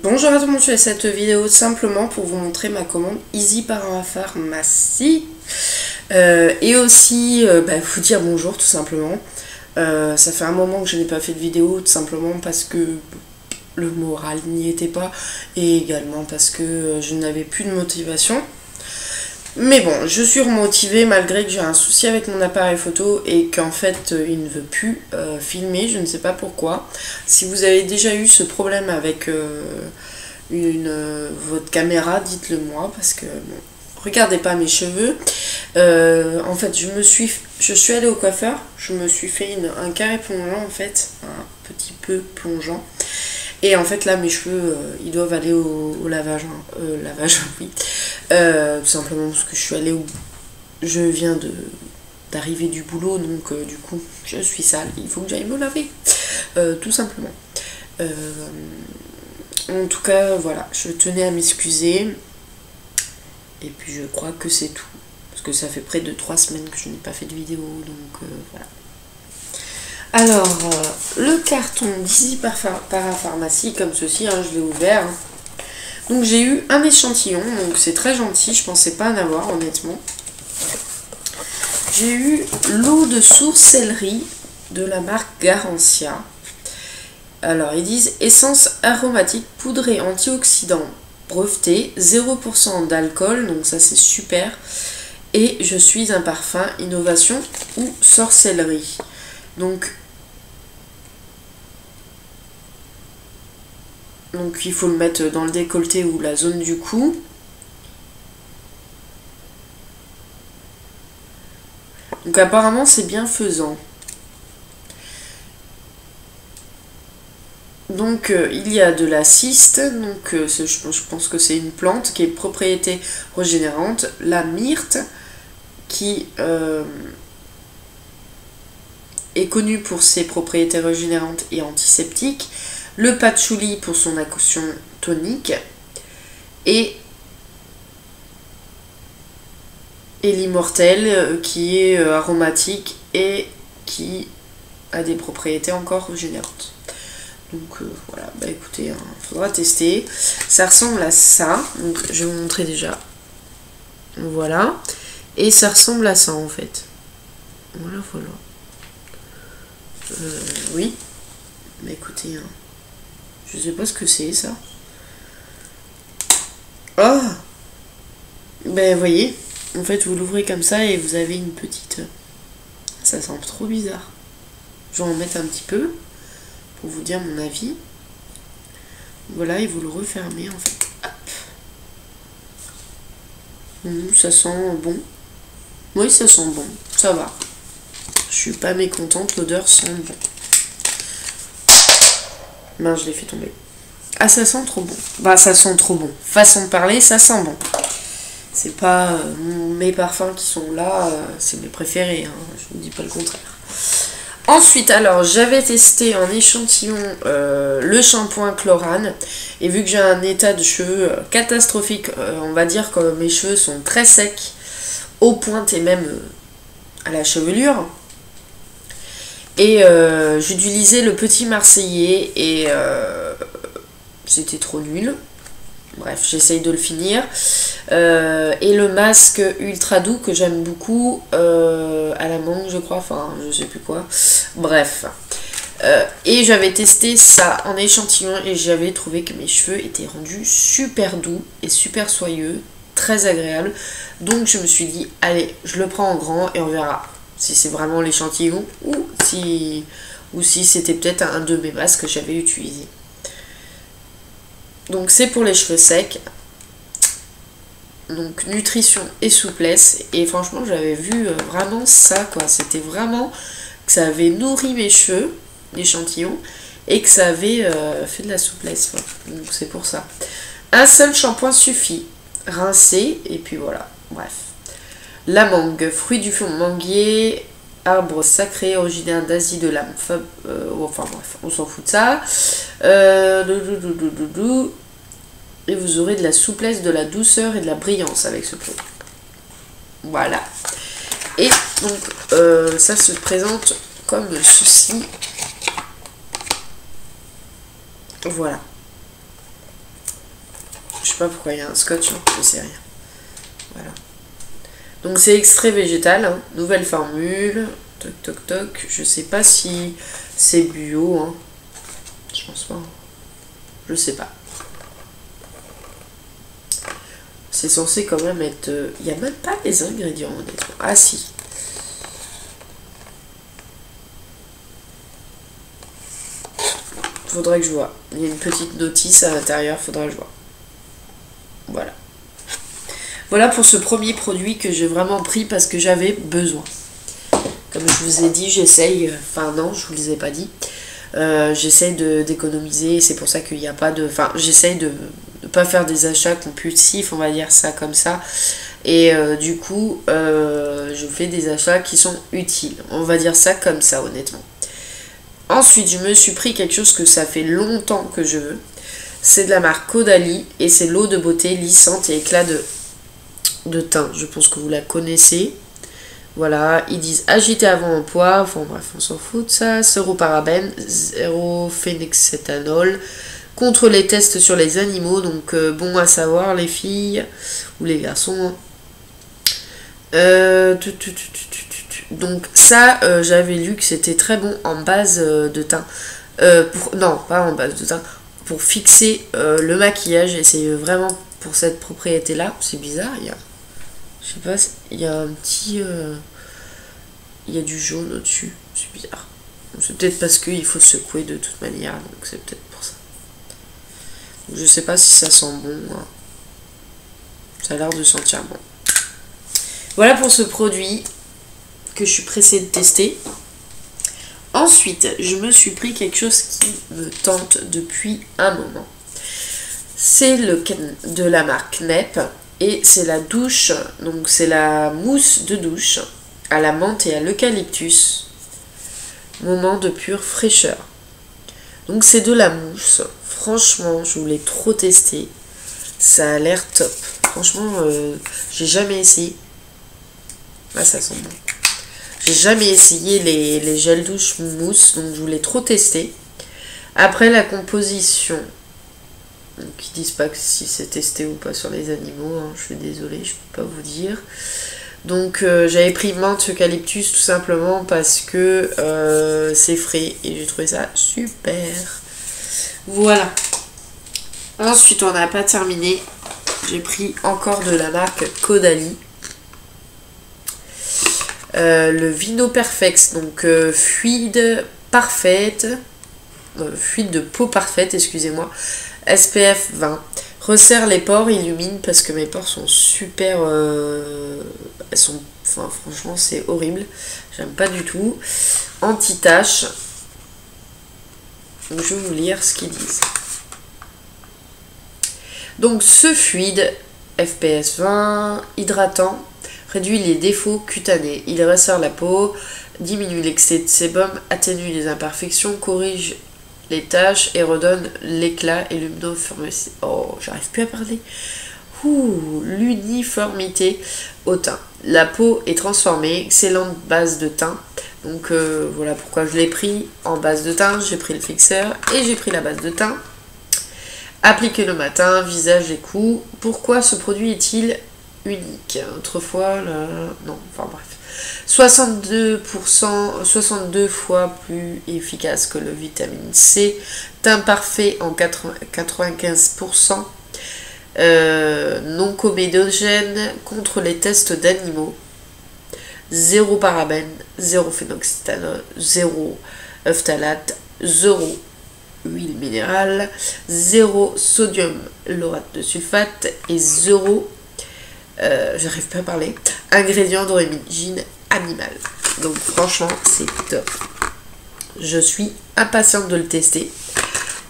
Bonjour à tout le monde, je fais cette vidéo simplement pour vous montrer ma commande Easy Parapharmacie et aussi vous dire bonjour tout simplement. Ça fait un moment que je n'ai pas fait de vidéo tout simplement parce que le moral n'y était pas et également parce que je n'avais plus de motivation. Mais bon, je suis remotivée malgré que j'ai un souci avec mon appareil photo et qu'en fait il ne veut plus filmer, je ne sais pas pourquoi. Si vous avez déjà eu ce problème avec votre caméra, dites-le moi parce que bon, regardez pas mes cheveux. En fait, je suis allée au coiffeur, je me suis fait un carré plongeant en fait, un petit peu plongeant. Et en fait là mes cheveux ils doivent aller au lavage, oui. Tout simplement parce que je viens d'arriver du boulot, donc du coup je suis sale, il faut que j'aille me laver, tout simplement. En tout cas voilà, je tenais à m'excuser et puis je crois que c'est tout parce que ça fait près de 3 semaines que je n'ai pas fait de vidéo, donc voilà. Alors, le carton d'Easy Parapharmacie, comme ceci, hein, je l'ai ouvert. Donc j'ai eu un échantillon, donc c'est très gentil, je pensais pas en avoir honnêtement. J'ai eu l'eau de sorcellerie de la marque Garancia. Alors ils disent essence aromatique poudrée antioxydant breveté, 0% d'alcool, donc ça c'est super. Et je suis un parfum, innovation ou sorcellerie. Donc il faut le mettre dans le décolleté ou la zone du cou. Donc apparemment c'est bienfaisant. Donc il y a de la cyste, donc je pense que c'est une plante qui est propriété régénérante. La myrte qui est connue pour ses propriétés régénérantes et antiseptiques. Le patchouli pour son action tonique et l'immortel qui est aromatique et qui a des propriétés encore régénérantes. Donc voilà, bah écoutez, hein, faudra tester. Ça ressemble à ça, donc je vais vous montrer déjà. Voilà, et ça ressemble à ça en fait. Voilà. Oui, bah écoutez, hein. Je sais pas ce que c'est ça. Oh, ben voyez, en fait vous l'ouvrez comme ça et vous avez une petite... Ça sent trop bizarre. Je vais en mettre un petit peu pour vous dire mon avis. Voilà, et vous le refermez en fait. Hop. Ça sent bon. Oui, ça sent bon, ça va. Je suis pas mécontente, l'odeur sent bon. Ben, je l'ai fait tomber. Ah, ça sent trop bon. Bah, ça sent trop bon. Façon de parler, ça sent bon. C'est pas mes parfums qui sont là, c'est mes préférés, hein. Je ne dis pas le contraire. Ensuite, alors, j'avais testé en échantillon le shampoing Chlorane. Et vu que j'ai un état de cheveux catastrophique, on va dire que mes cheveux sont très secs, aux pointes et même à la chevelure. Et j'utilisais le petit Marseillais et c'était trop nul. Bref, j'essaye de le finir. Et le masque ultra doux que j'aime beaucoup, à la mangue je crois, enfin je sais plus quoi. Bref. Et j'avais testé ça en échantillon et j'avais trouvé que mes cheveux étaient rendus super doux et super soyeux, très agréables. Donc je me suis dit, allez, je le prends en grand et on verra si c'est vraiment l'échantillon ou si c'était peut-être un de mes masques que j'avais utilisé. Donc c'est pour les cheveux secs. Donc nutrition et souplesse. Et franchement j'avais vu vraiment ça quoi. C'était vraiment que ça avait nourri mes cheveux, l'échantillon, et que ça avait fait de la souplesse. Quoi. Donc c'est pour ça. Un seul shampoing suffit. Rincer et puis voilà. Bref. La mangue, fruit du fond manguier, arbre sacré originaire d'Asie de l'âme. Enfin bref, on s'en fout de ça. Et vous aurez de la souplesse, de la douceur et de la brillance avec ce produit. Voilà. Et donc ça se présente comme ceci. Voilà. Je sais pas pourquoi il y a un scotch, hein, je sais rien. Voilà. Donc c'est extrait végétal, hein, nouvelle formule. Toc toc toc. Je sais pas si c'est bio, hein. Je pense pas. Je sais pas. C'est censé quand même être... Il n'y a même pas les ingrédients, honnêtement. Ah si. Faudrait que je vois. Il y a une petite notice à l'intérieur, faudrait que je vois. Voilà. Voilà pour ce premier produit que j'ai vraiment pris parce que j'avais besoin. Comme je vous ai dit, j'essaye... Enfin non, je vous les ai pas dit. J'essaye d'économiser. C'est pour ça qu'il n'y a pas de... Enfin, j'essaye de ne pas faire des achats compulsifs, on va dire ça comme ça. Et du coup, je fais des achats qui sont utiles. On va dire ça comme ça, honnêtement. Ensuite, je me suis pris quelque chose que ça fait longtemps que je veux. C'est de la marque Caudalie et c'est l'eau de beauté lissante et éclat de teint. Je pense que vous la connaissez. Voilà, ils disent agité avant emploi. Enfin bref, on s'en fout de ça. 0 parabènes, 0 phénexéthanol. Contre les tests sur les animaux. Donc bon à savoir les filles ou les garçons. Donc ça, j'avais lu que c'était très bon en base de teint. Non, pas en base de teint. Pour fixer le maquillage. Et c'est vraiment pour cette propriété-là. C'est bizarre, il y a... Je sais pas, il y a un petit... il y a du jaune au-dessus. C'est bizarre. C'est peut-être parce qu'il faut secouer de toute manière. Donc c'est peut-être pour ça. Donc, je sais pas si ça sent bon. Hein. Ça a l'air de sentir bon. Voilà pour ce produit que je suis pressée de tester. Ensuite, je me suis pris quelque chose qui me tente depuis un moment. C'est de la marque Knep et c'est la douche, donc c'est la mousse de douche à la menthe et à l'eucalyptus. Moment de pure fraîcheur. Donc c'est de la mousse. Franchement, je voulais trop tester. Ça a l'air top. Franchement, j'ai jamais essayé. Ah, ça sent bon. J'ai jamais essayé les gels douche mousse, donc je voulais trop tester. Après la composition, donc ils disent pas que si c'est testé ou pas sur les animaux, hein, je suis désolée, je peux pas vous dire. Donc j'avais pris menthe eucalyptus tout simplement parce que c'est frais et j'ai trouvé ça super. Voilà. Ensuite on n'a pas terminé. J'ai pris encore de la marque Caudalie. Le Vino Perfex, donc fluide parfaite, fluide de peau parfaite, excusez-moi, SPF 20, resserre les pores, illumine parce que mes pores sont super, elles sont, enfin franchement c'est horrible, j'aime pas du tout, anti-tache, donc je vais vous lire ce qu'ils disent. Donc ce fluide FPS 20, hydratant, réduit les défauts cutanés, il resserre la peau, diminue l'excès de sébum, atténue les imperfections, corrige les taches et redonne l'éclat et l'uniformité. Oh, j'arrive plus à parler. L'uniformité au teint. La peau est transformée, excellente base de teint. Donc voilà pourquoi je l'ai pris en base de teint. J'ai pris le fixeur et j'ai pris la base de teint. Appliqué le matin, visage et cou. Pourquoi ce produit est-il unique? Autrefois, non, enfin bref. 62 fois plus efficace que le vitamine C. Teint parfait en 95%. Non comédogène contre les tests d'animaux. 0 parabène, 0 phénoxyéthanol, 0 phtalate, 0 huile minérale, 0 sodium laurate de sulfate et 0 j'arrive pas à parler, ingrédients d'origine animale. Donc franchement c'est top. Je suis impatiente de le tester.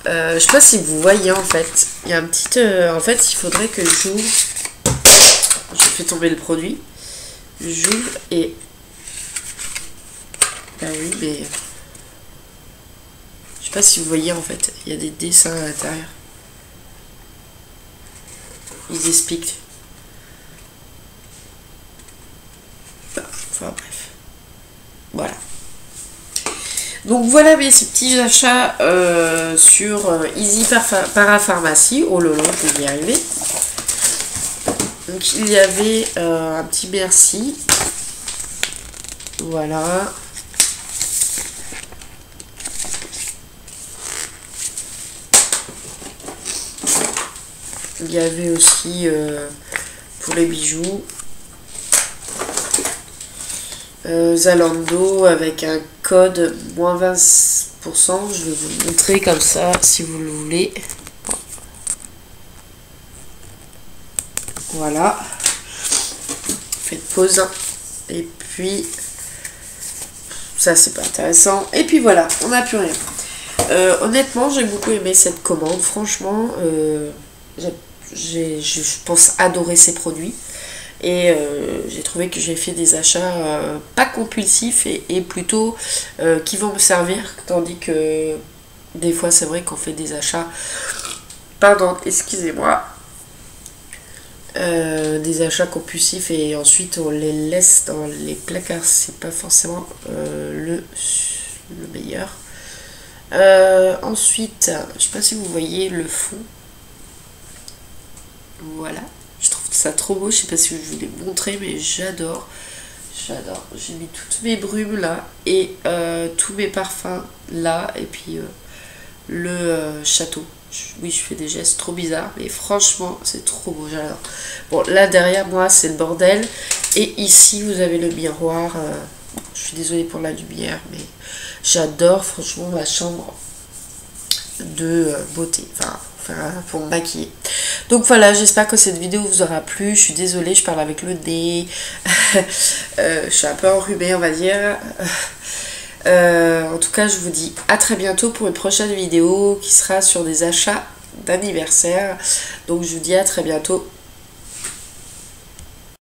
Je sais pas si vous voyez en fait, il y a un petit en fait il faudrait que j'ouvre. Je fais tomber le produit. J'ouvre et bah oui mais je sais pas si vous voyez en fait, il y a des dessins à l'intérieur. Ils expliquent. Enfin bref. Voilà. Donc voilà ces petits achats sur Easy Parapharmacie. Oh lolo, je vais y arriver. Donc il y avait un petit merci. Voilà. Il y avait aussi pour les bijoux Zalando avec un code moins 20%. Je vais vous le montrer comme ça si vous le voulez. Voilà. Faites pause. Et puis ça c'est pas intéressant. Et puis voilà, on n'a plus rien. Honnêtement, j'ai beaucoup aimé cette commande. Franchement, je pense adorer ces produits. Et j'ai trouvé que j'ai fait des achats pas compulsifs et plutôt qui vont me servir. Tandis que des fois, c'est vrai qu'on fait des achats, pardon, excusez-moi, des achats compulsifs et ensuite on les laisse dans les placards. C'est pas forcément le meilleur. Ensuite, je sais pas si vous voyez le fond. Voilà. Je trouve ça trop beau, je sais pas si je vous l'ai montré, mais j'adore. J'adore. J'ai mis toutes mes brumes là et tous mes parfums là et puis le château. Oui, je fais des gestes trop bizarres, mais franchement, c'est trop beau, j'adore. Bon, là derrière moi, c'est le bordel. Et ici, vous avez le miroir. Je suis désolée pour la lumière, mais j'adore franchement ma chambre de beauté. Enfin, pour me maquiller. Donc voilà, j'espère que cette vidéo vous aura plu. Je suis désolée, je parle avec le nez. Je suis un peu enrhumée, on va dire. En tout cas, je vous dis à très bientôt pour une prochaine vidéo qui sera sur des achats d'anniversaire. Donc je vous dis à très bientôt.